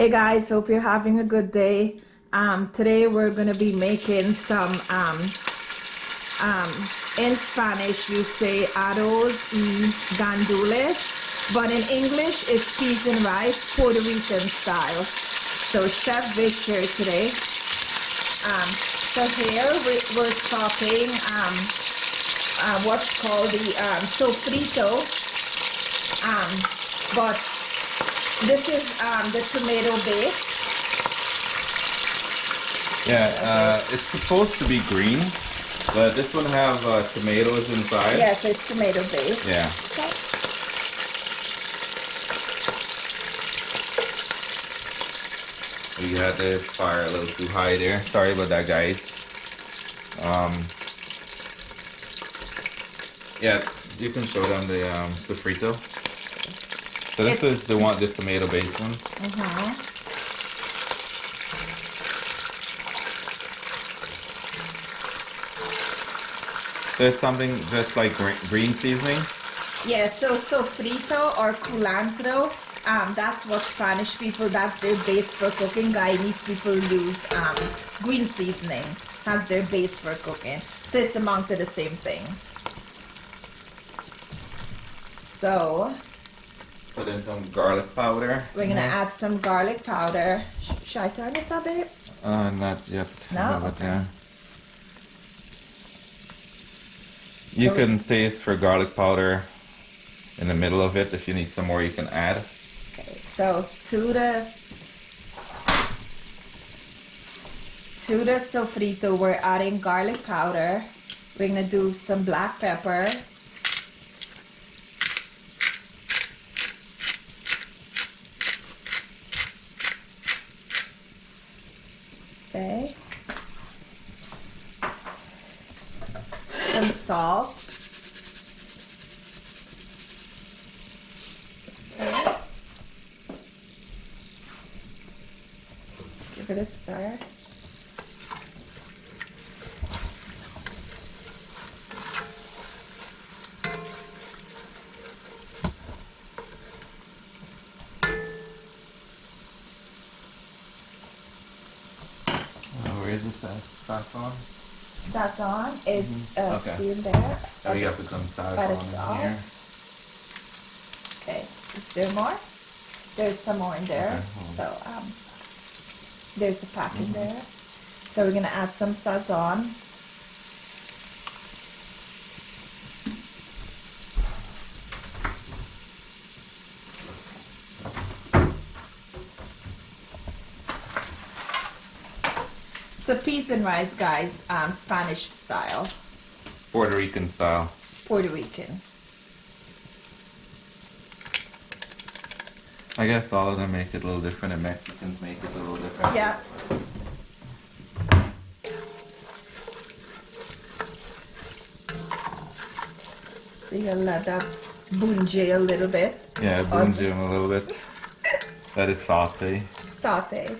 Hey guys, hope you're having a good day. Today we're gonna be making some in Spanish you say arroz y gandules, but in English it's peas and rice, Puerto Rican style. So Chef Vic here today. So here we're sauteing what's called the sofrito, but this is the tomato base. Yeah, it's supposed to be green, but this one have tomatoes inside. Yes, it's tomato base. Yeah. Okay. We had the fire a little too high there. Sorry about that, guys. Yeah, you can show them the sofrito. So this is the one, this tomato based one. So it's something just like green seasoning? Yeah, so sofrito or culantro, that's what Spanish people, that's their base for cooking. Guyanese people use green seasoning as their base for cooking. So it's amount to the same thing. So put in some garlic powder. we're gonna add some garlic powder. Should I turn this a bit? Not yet. No? But, Okay. yeah. You can taste for garlic powder in the middle of it. If you need some more, you can add. Okay, so to the sofrito, we're adding garlic powder. We're gonna do some black pepper. Okay. Some salt. Okay. Give it a stir. Where is this sazon? Sazon is Okay. sealed there. Oh, you got to put some That is sazon all. in here. Okay, is there more? There's some more in there. Okay, So there's a pack in there. So we're gonna add some sazon. So peas and rice, guys, Spanish style, Puerto Rican style. Puerto Rican. I guess all of them make it a little different, and Mexicans make it a little different. Yeah. So you'll let that bunje a little bit. Yeah, bunge them a little bit. That is saute. Saute.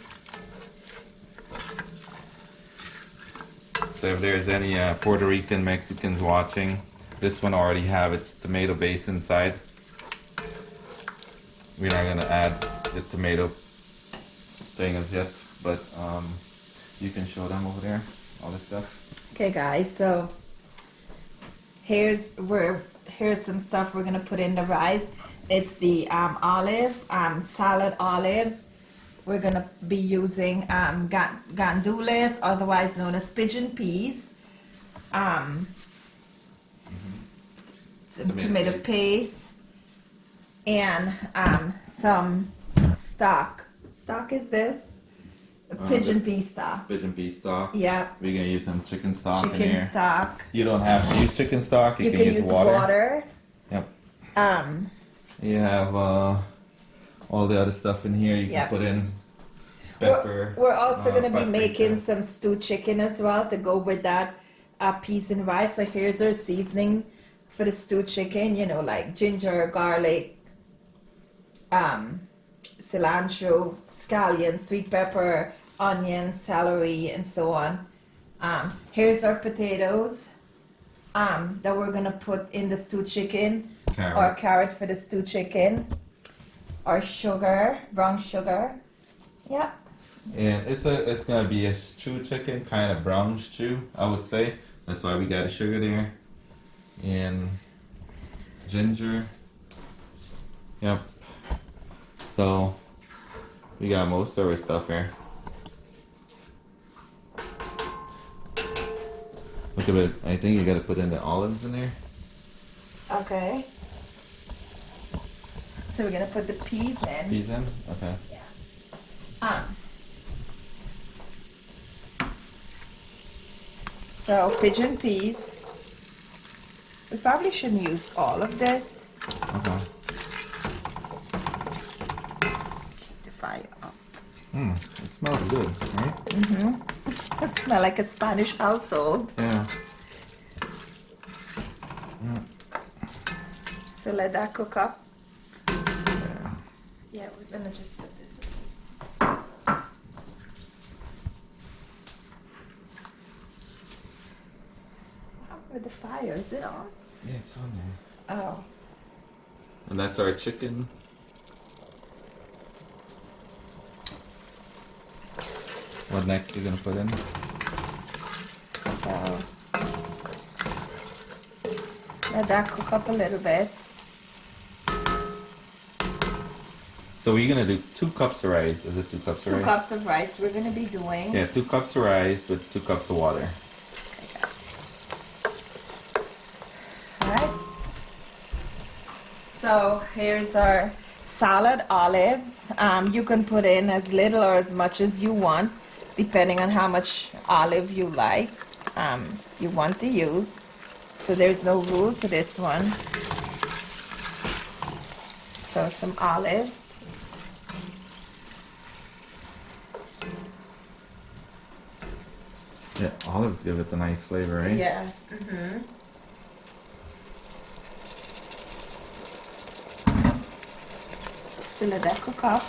So if there's any Puerto Rican Mexicans watching, this one already have its tomato base inside. We're not gonna add the tomato thing as yet, but you can show them over there, all this stuff. Okay, guys. So here's some stuff we're gonna put in the rice. It's the salad olives. We're gonna be using gandules, otherwise known as pigeon peas. Some tomato paste. And some stock. Stock is this? Pigeon pea stock. Pigeon pea stock. Yeah. We're gonna use some chicken stock in Chicken here. stock. You don't have to use chicken stock. You can use water. Yep. Um, You have all the other stuff in here. You can Yep. put in pepper. We're also going to be paprika. making some stewed chicken as well to go with that peas and rice. So here's our seasoning for the stewed chicken, you know, like ginger, garlic, cilantro, scallions, sweet pepper, onions, celery, and so on. Here's our potatoes that we're going to put in the stewed chicken. Carrot. Or carrot for the stewed chicken. Or sugar, brown sugar. Yeah. And it's gonna be a stew chicken, kind of brown stew, I would say. That's why we got the sugar there. And ginger. Yep. So we got most of our stuff here. Look at it. I think you gotta put in the olives in there. Okay. So we're gonna put the peas in. Peas in? Okay. Yeah. So pigeon peas. We probably shouldn't use all of this. Okay. Keep the fire up. It smells good, right? It smells like a Spanish household. Yeah. So let that cook up. Yeah. Yeah, we're gonna just put this in. Where the fire, is it on? Yeah, it's on there. Oh. And that's our chicken. What next you gonna put in? So let that cook up a little bit. So we're gonna do 2 cups of rice. Is it 2 cups of rice? 2 cups of rice we're gonna be doing. Yeah, 2 cups of rice with 2 cups of water. Alright. So here's our salad olives. You can put in as little or as much as you want, depending on how much olive you like, you want to use. So there's no rule to this one. So some olives. Yeah, olives give it a nice flavor, right? Yeah. So let that cook up.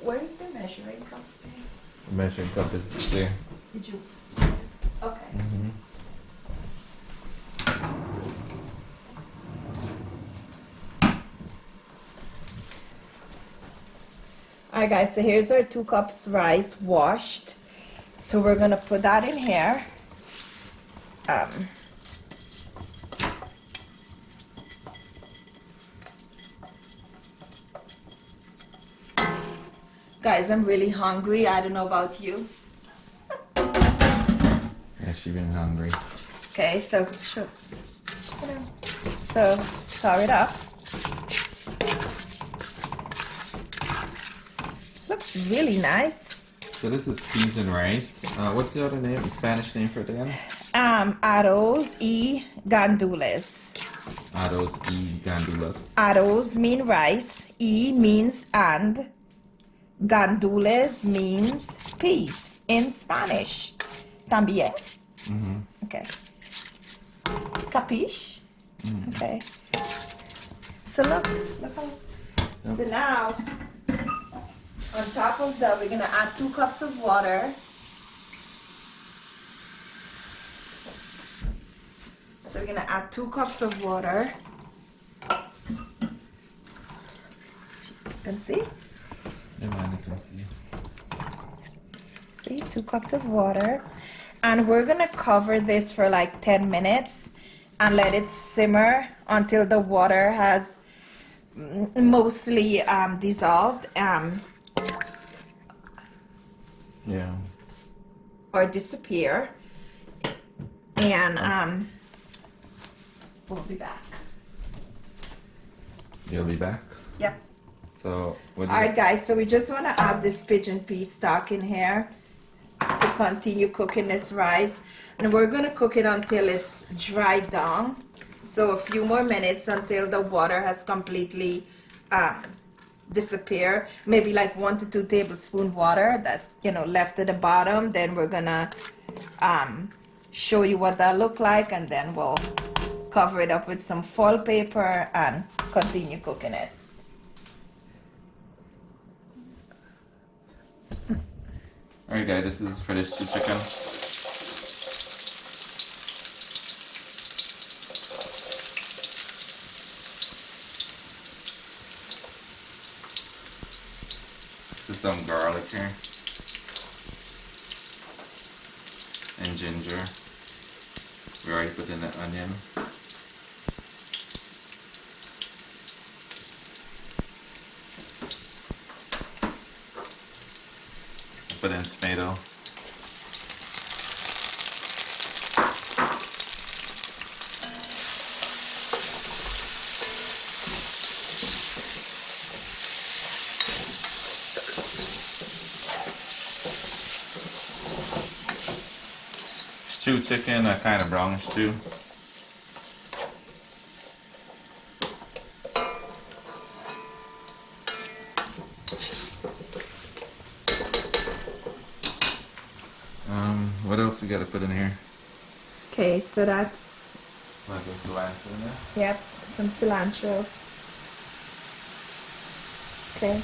Where's the measuring cup? The measuring cup is there. Did you? Okay. Alright guys, so here's our 2 cups rice washed. So we're gonna put that in here. Guys, I'm really hungry. I don't know about you. Yeah, she been hungry. Okay, so sure. So stir it up. Looks really nice. So this is peas and rice. What's the other name? The Spanish name for it again? Arroz y gandules. Arroz y gandules. Arroz means rice. Y means and. Gandules means peas in Spanish. También. Okay. Capiche? Okay. So look how. Yep. So now, on top of that, we're gonna add 2 cups of water. So we're gonna add 2 cups of water. You can see? Yeah, man, I can see. See, 2 cups of water. And we're gonna cover this for like 10 minutes and let it simmer until the water has mostly dissolved Yeah. or disappear. And we'll be back. You'll be back? Yep. So, what do Alright guys, so we just want to add this pigeon pea stock in here to continue cooking this rice. And we're going to cook it until it's dried down. So a few more minutes until the water has completely disappeared. Maybe like 1 to 2 tablespoons water that's, left at the bottom. Then we're going to show you what that look like, and then we'll cover it up with some foil paper and continue cooking it. Alright guys, this is for this stew chicken. some garlic here. And ginger. We already put in the onion. Put in tomato. Stew chicken, a kind of brownish stew. What else we gotta put in here? Okay, so that's... Want some cilantro in there? Yep, some cilantro. Okay.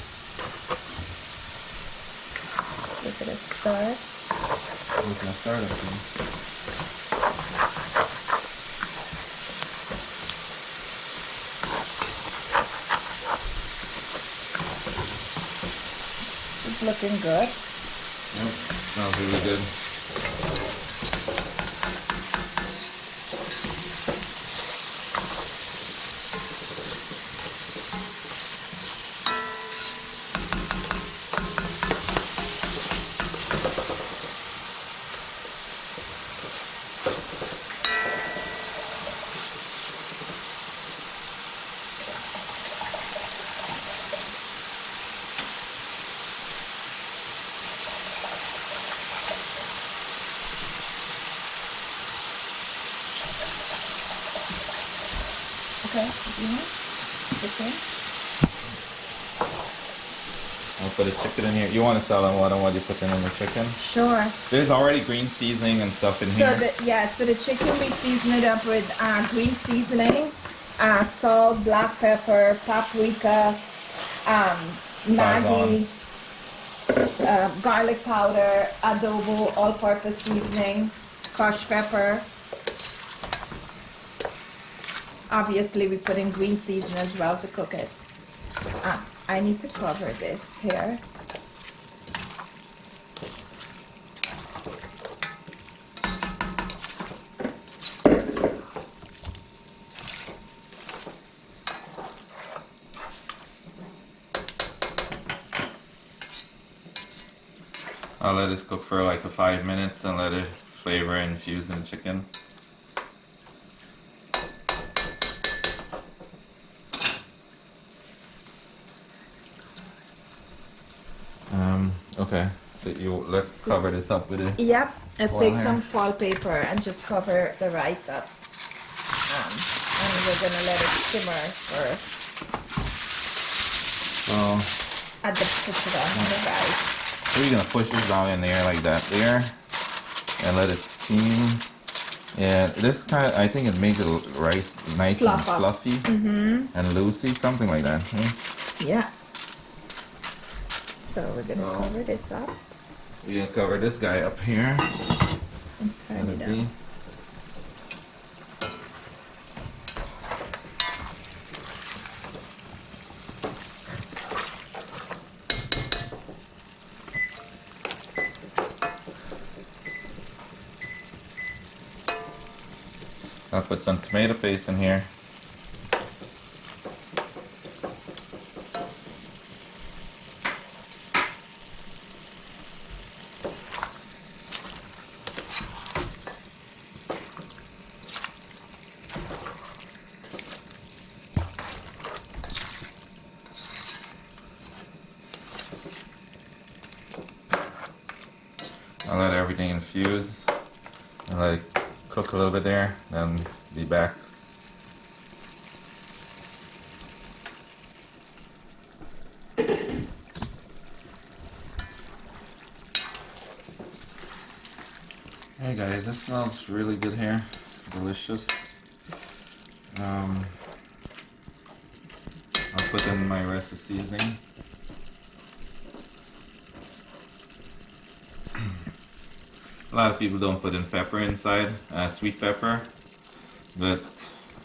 Give it a stir. Who's gonna start it? It's looking good. Yep, smells really good. Okay, chicken. I'll put a chicken in here. You want to tell them what you put in the chicken? Sure. There's already green seasoning and stuff in here. So the chicken we season it up with green seasoning, salt, black pepper, paprika, Maggi, garlic powder, adobo, all-purpose seasoning, crushed pepper. Obviously, we put in green seasoning as well to cook it. I need to cover this here. I'll let this cook for like 5 minutes and let it flavor infuse in the chicken. Okay, so let's cover this up with it. Yep, let's take here. some foil paper and just cover the rice up. And we're gonna let it simmer for at the push it on the rice. So you're gonna push this down in there like that there, and let it steam. And this I think it makes the rice nice and fluffy and loosey, something like that. Yeah. So we're gonna cover this up. We're gonna cover this guy up here. And turn it on. I'll put some tomato paste in here. I'll let everything infuse and let it cook a little bit there, then be back. Hey guys, this smells really good here. Delicious. I'll put in my rest of seasoning. A lot of people don't put in pepper inside, sweet pepper, but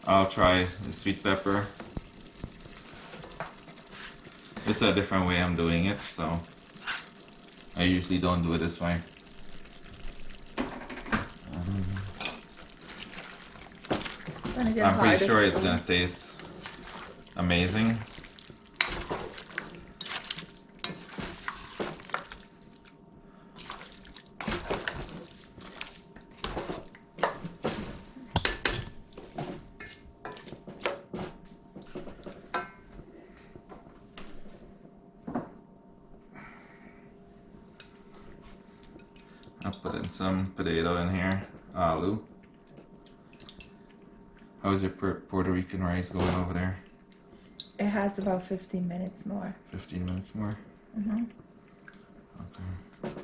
I'll try the sweet pepper. It's a different way I'm doing it, so I usually don't do it this way. I'm pretty sure it's gonna taste amazing. I'll put in some potato in here, aloo. How's your Puerto Rican rice going over there? It has about 15 minutes more. 15 minutes more? Mm-hmm. Okay.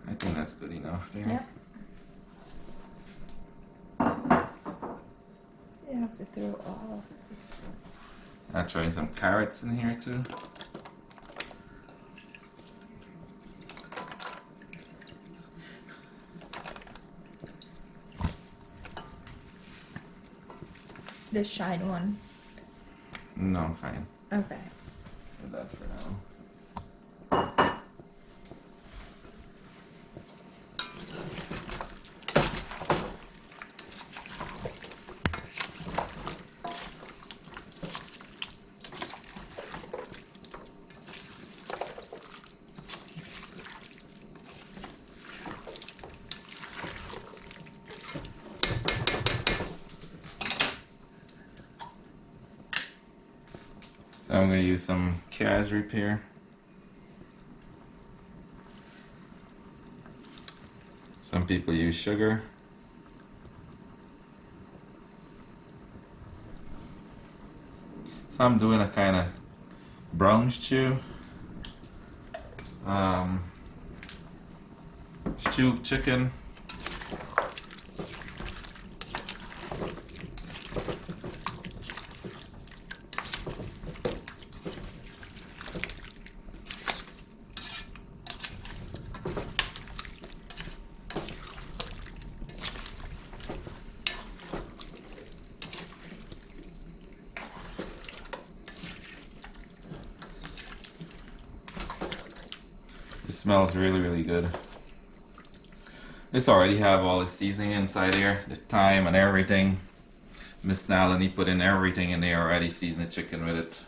I think that's good enough there. Yep. You have to throw all this. I'll try some carrots in here too. The shine one. No, I'm fine. Okay. Do that for now. So I'm going to use some Kaz repair. Some people use sugar. So I'm doing a kind of brown stew. Stewed chicken. It smells really, really good. This already have all the seasoning inside here, the thyme and everything. Miss Nalini put in everything in there already, seasoned the chicken with it.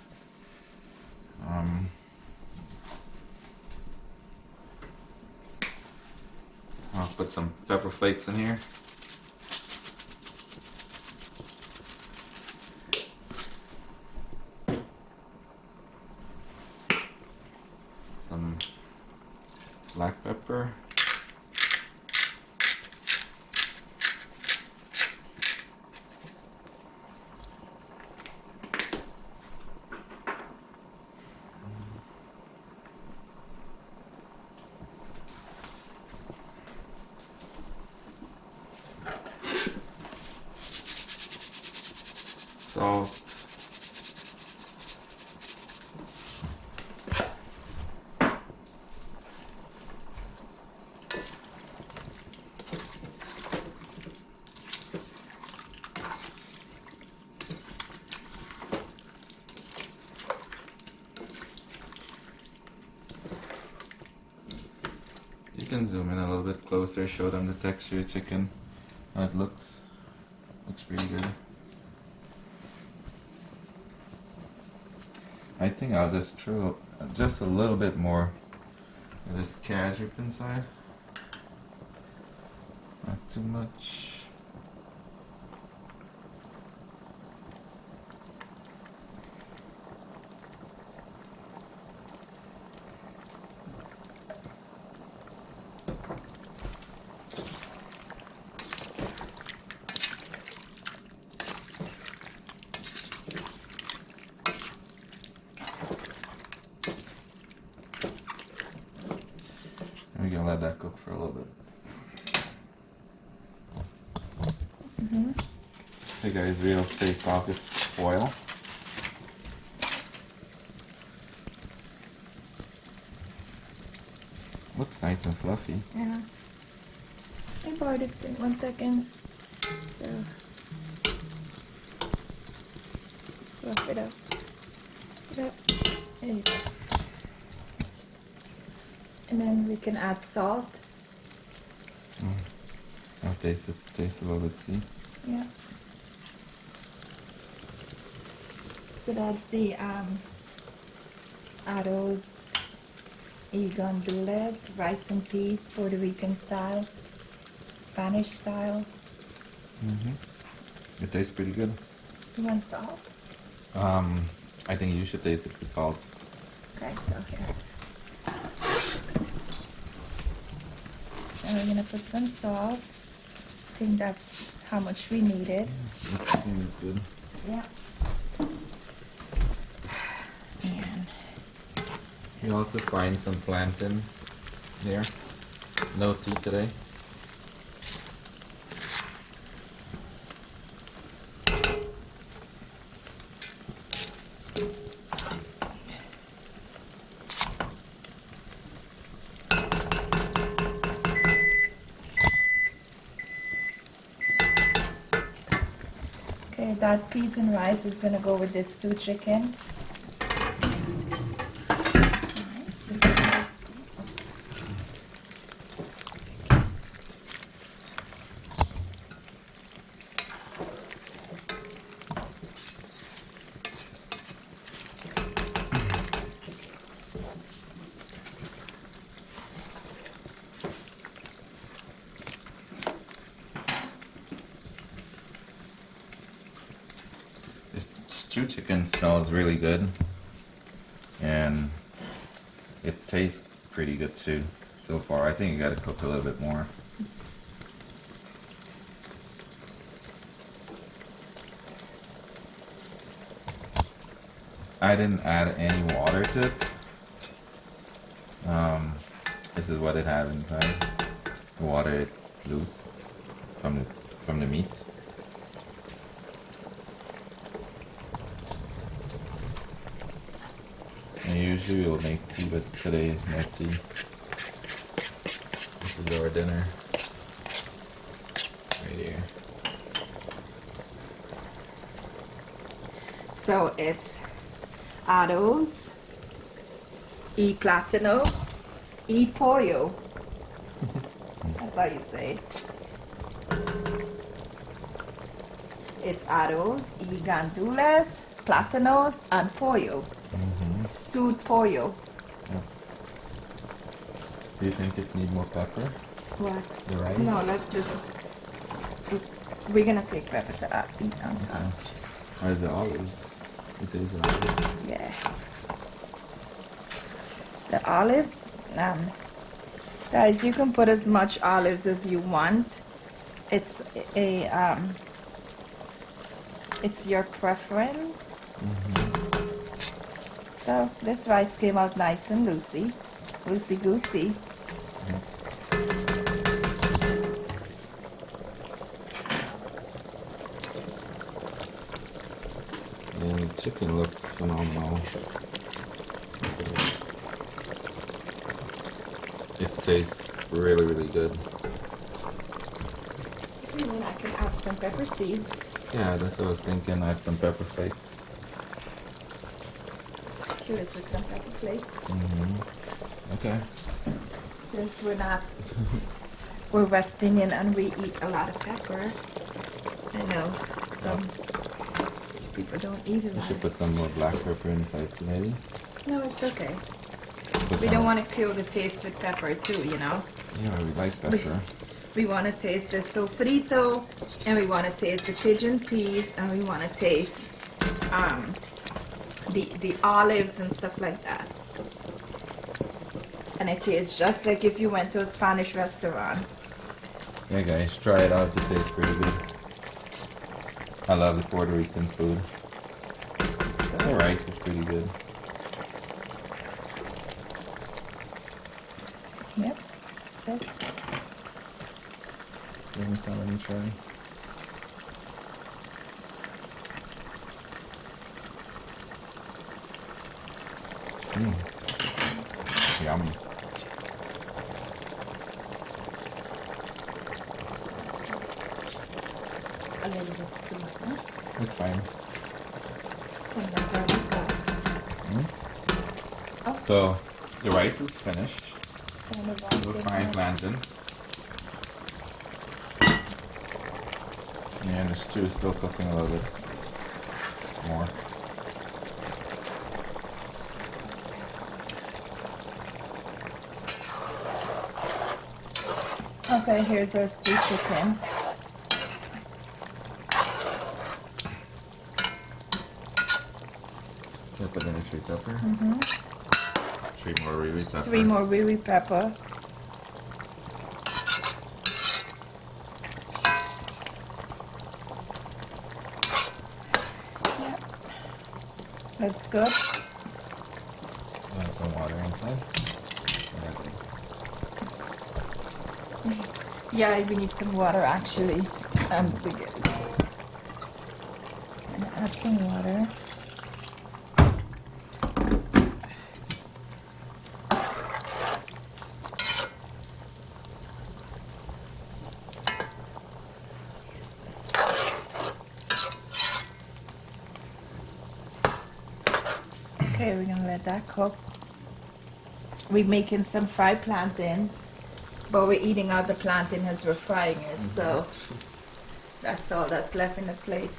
I'll put some pepper flakes in here. Some black pepper. Salt. You can zoom in a little bit closer, show them the texture of chicken, how it looks. Looks pretty good. I think I'll just throw just a little bit more of this cashew inside. Not too much. We're gonna let that cook for a little bit. Hey guys, real safe pocket foil. Looks nice and fluffy. Yeah. I borrowed this in 1 second. So rough it up. Put it up. There you go. And then we can add salt. I'll taste a little bit, see? Yeah. So that's the Arroz y Gandules, rice and peas, Puerto Rican style, Spanish style. It tastes pretty good. You want salt? I think you should taste it for salt. Okay, so here. And we're gonna put some salt. I think that's how much we needed. The chicken is good. Yeah. And You also find some plantain there. No tea today. okay, that peas and rice is gonna go with this stewed chicken. This stewed chicken smells really good, and it tastes pretty good too. So far, I think you gotta cook a little bit more. I didn't add any water to it. This is what it had inside. Water it loose from the meat. And usually we'll make tea, but today is no tea. This is our dinner. Right here. So it's Arroz y plátano y pollo. That's how you say it. It's Arroz y gandules, plátanos, and pollo. Stewed pollo. Yeah. Do you think it needs more pepper? What? The rice? No, we're gonna take pepper to that. Where's the olives? It is olives. Yeah. The olives, guys, you can put as much olives as you want. It's it's your preference. So this rice came out nice and loosey goosey. And the chicken looked phenomenal. It tastes really, really good. And then I can add some pepper seeds. Yeah, that's what I was thinking. Add some pepper flakes. Cure it with some pepper flakes. Okay. Since we're West Indian and we eat a lot of pepper. I know some people don't eat it. You should put some more black pepper inside too, maybe. No, it's okay. Put We some- don't want to kill the taste with pepper too, you know. Yeah, we like pepper. We want to taste the sofrito, and we want to taste the pigeon peas, and we want to taste the olives and stuff like that. And it tastes just like if you went to a Spanish restaurant. Yeah, guys, try it out. It tastes pretty good. I love the Puerto Rican food. The rice is pretty good. Yep. So, Give me some, let me try. Yummy. a little bit too much, huh? It's fine. And then garlic salt. So the rice is finished. We're frying plantain. And the stew is still cooking a little bit more. Okay, here's our stew chicken. Put in the sweet pepper. Mm-hmm. 3 more riri pepper. 3 more riri pepper. Yep. That's good. Add some water inside. Yeah, we need some water actually. Add some water. Okay, we're gonna let that cook. We're making some fried plantains, but we're eating out the plantain as we're frying it, so that's all that's left in the plate.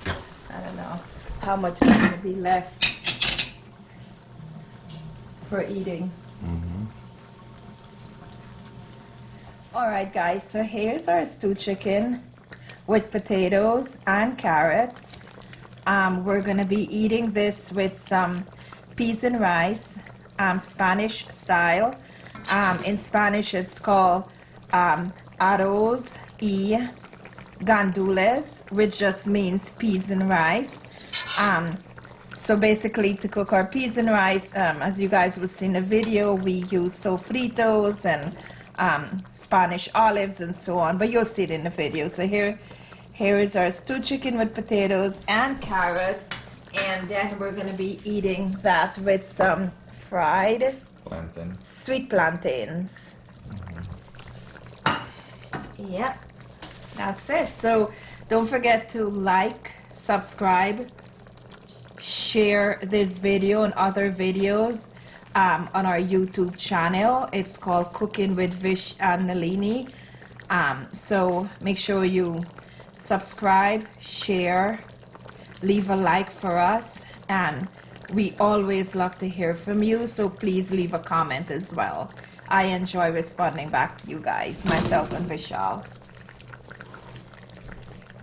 I don't know how much is gonna be left for eating. Alright guys, so here's our stew chicken with potatoes and carrots. We're gonna be eating this with some peas and rice, Spanish style. In Spanish it's called Arroz y Gandules, which just means peas and rice. So basically to cook our peas and rice, as you guys will see in the video, we use sofritos and Spanish olives and so on, but you'll see it in the video. So here is our stewed chicken with potatoes and carrots, and then we're going to be eating that with some fried sweet plantains. Yeah, that's it. So don't forget to like, subscribe, share this video and other videos on our YouTube channel. It's called Cooking with Vish and Nalini. So make sure you subscribe, share, leave a like for us, and we always love to hear from you, so please leave a comment as well. I enjoy responding back to you guys, myself and Vishal.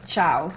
Ciao.